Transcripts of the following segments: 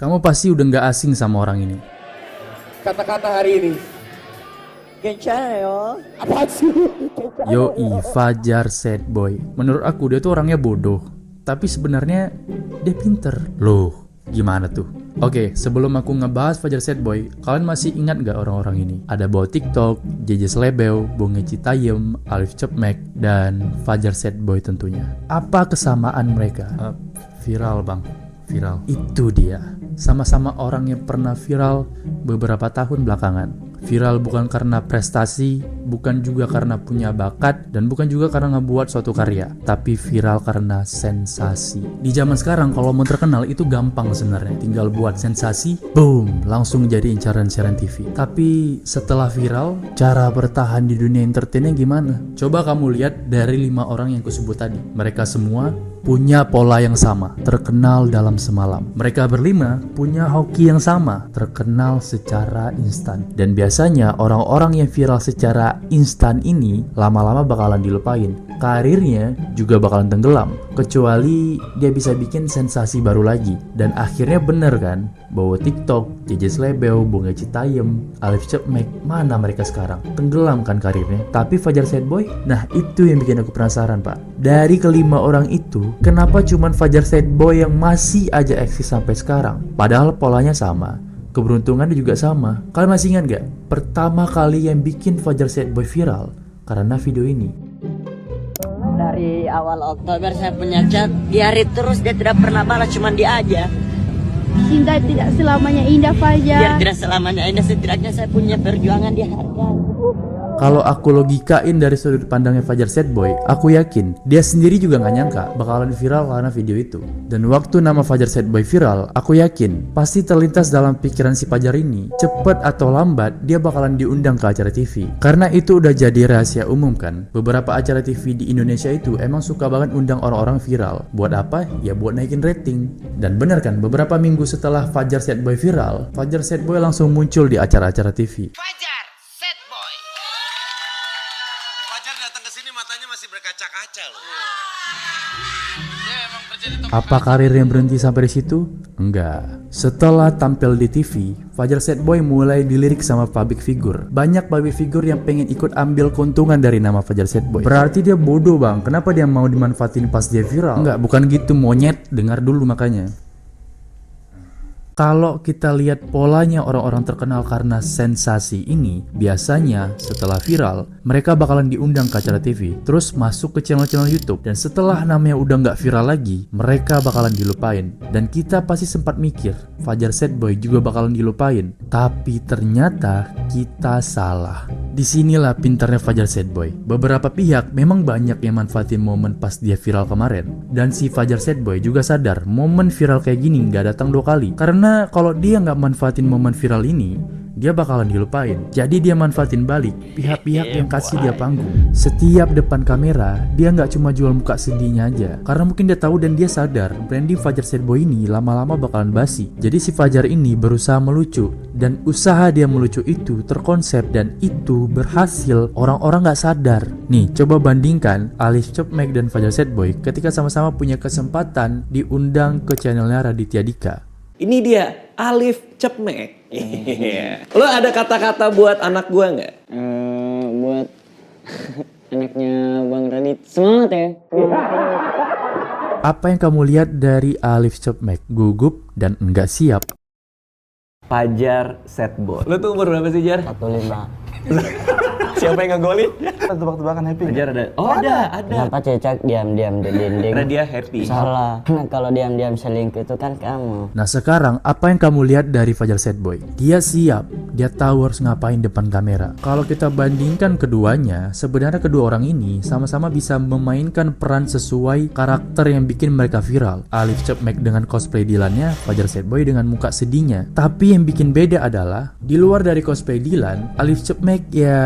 Kamu pasti udah nggak asing sama orang ini. Kata-kata hari ini. Kencana yo. Apa sih? Yoi, Fajar Sad Boy. Menurut aku dia tuh orangnya bodoh, tapi sebenarnya dia pinter. Loh, gimana tuh? Oke, sebelum aku ngebahas Fajar Sad Boy, kalian masih ingat gak orang-orang ini? Ada Bawa TikTok, JJ Slebeo, Bonge Citayem, Alif Cepmek, dan Fajar Sad Boy tentunya. Apa kesamaan mereka? Viral bang, viral. Itu dia. Sama-sama orang yang pernah viral beberapa tahun belakangan. Viral bukan karena prestasi, bukan juga karena punya bakat, dan bukan juga karena ngebuat suatu karya, tapi viral karena sensasi. Di zaman sekarang kalau mau terkenal itu gampang sebenarnya, tinggal buat sensasi, boom, langsung jadi incaran siaran TV. Tapi setelah viral, cara bertahan di dunia entertainnya gimana? Coba kamu lihat dari 5 orang yang kusebut tadi. Mereka semua punya pola yang sama, terkenal dalam semalam. Mereka berlima punya hoki yang sama, terkenal secara instan. Dan biasanya orang-orang yang viral secara instan ini lama-lama bakalan dilupain. Karirnya juga bakalan tenggelam, kecuali dia bisa bikin sensasi baru lagi. Dan akhirnya bener kan, Bawa TikTok, JJ Slebeo, Bonge Citayem, Alif Cepmek, mana mereka sekarang? Tenggelam kan karirnya. Tapi Fajar Sad Boy, nah itu yang bikin aku penasaran pak. Dari kelima orang itu, kenapa cuman Fajar Sad Boy yang masih aja eksis sampai sekarang? Padahal polanya sama, keberuntungannya juga sama. Kalian masih ingat gak? Pertama kali yang bikin Fajar Sad Boy viral karena video ini. Dari awal Oktober saya punya chat, diari terus dia tidak pernah balas, cuman dia aja. Cinta tidak selamanya indah, Biar Fajar. tidak selamanya indah, setidaknya saya punya perjuangan dihargai. Kalau aku logikain dari sudut pandangnya Fajar Sad Boy, aku yakin dia sendiri juga nggak nyangka bakalan viral karena video itu. Dan waktu nama Fajar Sad Boy viral, aku yakin pasti terlintas dalam pikiran si Fajar ini, cepet atau lambat dia bakalan diundang ke acara TV. Karena itu udah jadi rahasia umum kan, beberapa acara TV di Indonesia itu emang suka banget undang orang-orang viral. Buat apa? Ya buat naikin rating. Dan bener kan, beberapa minggu setelah Fajar Sad Boy viral, Fajar Sad Boy langsung muncul di acara-acara TV. Fajar Sad Boy. Fajar datang ke sini matanya masih berkaca-kaca loh. Dia emang kerja di toko. Apa karirnya berhenti sampai di situ? Enggak. Setelah tampil di TV, Fajar Sad Boy mulai dilirik sama public figure. Banyak public figure yang pengen ikut ambil keuntungan dari nama Fajar Sad Boy. Berarti dia bodoh bang, kenapa dia mau dimanfaatin pas dia viral? Enggak, bukan gitu monyet, dengar dulu makanya. Kalau kita lihat polanya orang-orang terkenal karena sensasi ini, biasanya setelah viral, mereka bakalan diundang ke acara TV, terus masuk ke channel-channel YouTube. Dan setelah namanya udah nggak viral lagi, mereka bakalan dilupain. Dan kita pasti sempat mikir, Fajar Sad Boy juga bakalan dilupain. Tapi ternyata kita salah. Disinilah pintarnya Fajar Sad Boy. Beberapa pihak memang banyak yang manfaatin momen pas dia viral kemarin. Dan si Fajar Sad Boy juga sadar, momen viral kayak gini nggak datang 2 kali. Karena kalau dia nggak manfaatin momen viral ini, dia bakalan dilupain. Jadi dia manfaatin balik pihak-pihak yang kasih dia panggung. Setiap depan kamera, dia nggak cuma jual muka sedihnya aja. Karena mungkin dia tahu dan dia sadar, branding Fajar Sad Boy ini lama-lama bakalan basi. Jadi si Fajar ini berusaha melucu. Dan usaha dia melucu itu terkonsep dan itu berhasil. Orang-orang nggak sadar. Nih, coba bandingkan Alif Cepmek dan Fajar Sad Boy ketika sama-sama punya kesempatan diundang ke channelnya Raditya Dika. Ini dia Alif Cepmek. Lo ada kata-kata buat anak gua nggak? Buat anaknya Bang Radit, semangat ya. Apa yang kamu lihat dari Alif Cepmek? Gugup dan enggak siap. Fajar Sad Boy. Lo tuh umur berapa sih Jar? 45. Siapa yang ngegolin? Tebak-tebakan happy. Fajar ada. Oh ada. Kenapa Cecak diam-diam di dinding? Karena dia happy. Salah. Nah, kalau diam-diam selingkuh itu kan kamu. Nah sekarang apa yang kamu lihat dari Fajar Sad Boy? Dia siap, dia tahu harus ngapain depan kamera. Kalau kita bandingkan keduanya, sebenarnya kedua orang ini sama-sama bisa memainkan peran sesuai karakter yang bikin mereka viral. Alif Cepmek dengan cosplay Dilannya, Fajar Sad Boy dengan muka sedihnya. Tapi yang bikin beda adalah, di luar dari cosplay Dilan, Alif Cepmek ya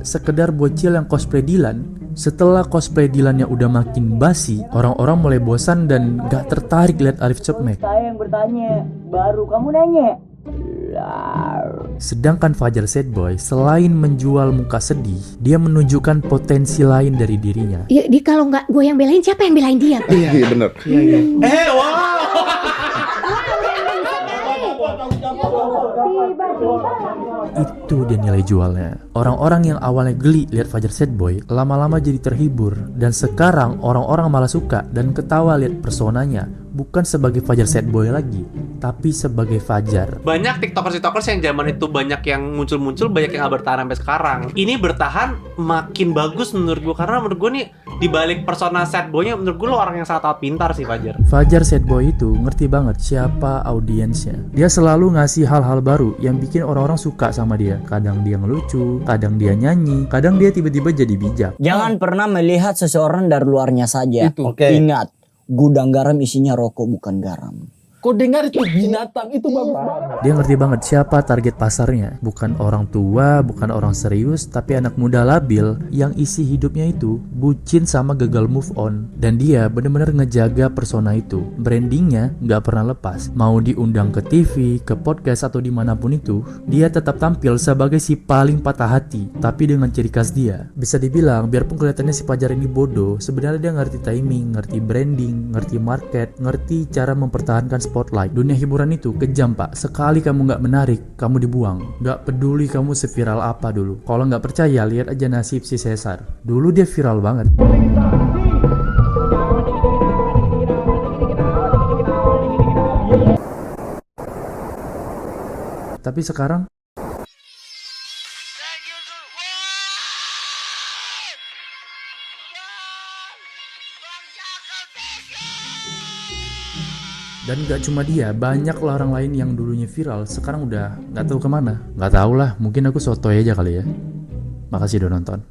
sekedar bocil yang cosplay Dilan. Setelah cosplay Dilannya udah makin basi, orang-orang mulai bosan dan gak tertarik lihat Alif Cepmek. Saya yang bertanya, baru kamu nanya. Sedangkan Fajar Sad Boy selain menjual muka sedih, dia menunjukkan potensi lain dari dirinya. Ya, dia kalau nggak gue yang belain, siapa yang belain dia? Iya bener. Wow. Itu dia nilai jualnya. Orang-orang yang awalnya geli lihat Fajar Sad Boy lama-lama jadi terhibur, dan sekarang orang-orang malah suka dan ketawa lihat personanya, bukan sebagai Fajar Sad Boy lagi, tapi sebagai Fajar. Banyak tiktokers yang zaman itu banyak yang muncul-muncul, banyak yang bertahan sampai sekarang. Ini bertahan makin bagus menurut gue, karena menurut gue nih dibalik persona sad boy-nya, menurut gue lo orang yang sangat pintar sih Fajar. Fajar Sad Boy itu ngerti banget siapa audiensnya. Dia selalu ngasih hal-hal baru yang bikin orang-orang suka sama dia. Kadang dia ngelucu, kadang dia nyanyi, kadang dia tiba-tiba jadi bijak. Jangan pernah melihat seseorang dari luarnya saja. Ingat, gudang garam isinya rokok bukan garam. Kau dengar itu binatang itu bagus banget. Dia ngerti banget siapa target pasarnya. Bukan orang tua, bukan orang serius, tapi anak muda labil yang isi hidupnya itu bucin sama gagal move on. Dan dia bener-bener ngejaga persona itu. Brandingnya nggak pernah lepas. Mau diundang ke TV, ke podcast atau dimanapun itu, dia tetap tampil sebagai si paling patah hati, tapi dengan ciri khas dia. Bisa dibilang, biarpun kelihatannya si Fajar ini bodoh, sebenarnya dia ngerti timing, ngerti branding, ngerti market, ngerti cara mempertahankan spotlight. Dunia hiburan itu kejam pak. Sekali kamu nggak menarik, kamu dibuang. Nggak peduli kamu seviral apa dulu. Kalau nggak percaya, lihat aja nasib si Caesar. Dulu dia viral banget. Tapi sekarang dan gak cuma dia, banyak lah orang lain yang dulunya viral sekarang udah gak tahu kemana. Gak tau lah, mungkin aku sotoy aja kali ya. Makasih udah nonton.